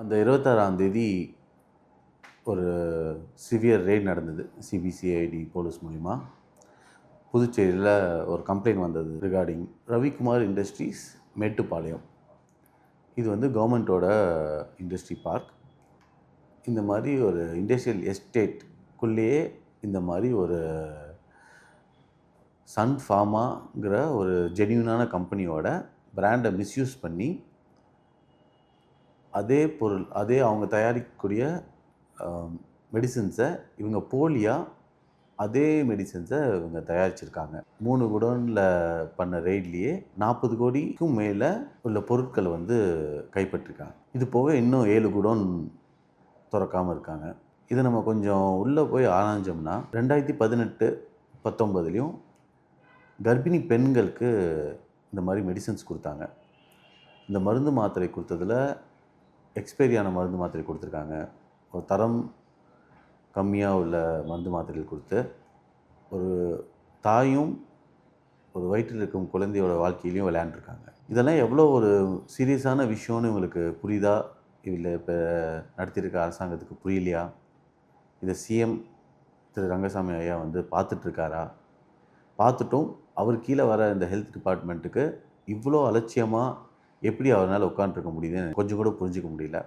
அந்த 26ஆம் தேதி ஒரு சிவியர் ரெய்ட் நடந்தது. சிபிசிஐடி போலீஸ் மூலிமா. புதுச்சேரியில் ஒரு கம்ப்ளைண்ட் வந்தது ரிகார்டிங் ரவிக்குமார் இண்டஸ்ட்ரீஸ் மேட்டுப்பாளையம். இது வந்து கவர்மெண்ட்டோட இண்டஸ்ட்ரி பார்க். இந்த மாதிரி ஒரு இண்டஸ்ட்ரியல் எஸ்டேட்குள்ளேயே இந்த மாதிரி ஒரு சன் ஃபார்மாங்கிற ஒரு ஜென்யூனான கம்பெனியோட பிராண்டை மிஸ்யூஸ் பண்ணி அதே பொருள் அவங்க தயாரிக்கக்கூடிய மெடிசின்ஸை இவங்க போலியாக அதே மெடிசின்ஸை இவங்க தயாரிச்சிருக்காங்க. 3 குடோனில் பண்ண ரெய்ட்லேயே 40 கோடிக்கும் மேலே உள்ள பொருட்களை வந்து கைப்பற்றிருக்காங்க. இது போக இன்னும் 7 குடோன் திறக்காமல் இருக்காங்க. இதை நம்ம கொஞ்சம் உள்ளே போய் ஆராய்ஞ்சோம்னா 2018, 19லையும் கர்ப்பிணி பெண்களுக்கு இந்த மாதிரி மெடிசின்ஸ் கொடுத்தாங்க. இந்த மருந்து மாத்திரை கொடுத்ததில் எக்ஸ்பைரியான மருந்து மாத்திரை கொடுத்துருக்காங்க. ஒரு தரம் கம்மியாக உள்ள மருந்து மாத்திரைகள் கொடுத்து ஒரு தாயும் ஒரு வயிற்றில் இருக்கும் குழந்தையோட வாழ்க்கையிலையும் விளையாண்டுருக்காங்க. இதெல்லாம் எவ்வளோ ஒரு சீரியஸான விஷயம்னு இவங்களுக்கு புரியுதா? இல்லை இப்போ நடத்தியிருக்க அரசாங்கத்துக்கு புரியலையா? இதை சிஎம் திரு ரங்கசாமி ஐயா வந்து பார்த்துட்ருக்காரா? பார்த்துட்டும் அவர் கீழே வர இந்த ஹெல்த் டிபார்ட்மெண்ட்டுக்கு இவ்வளோ அலட்சியமாக எப்படி அவரால் உட்காந்துருக்க முடியுதுன்னு கொஞ்சம் கூட புரிஞ்சிக்க முடியல.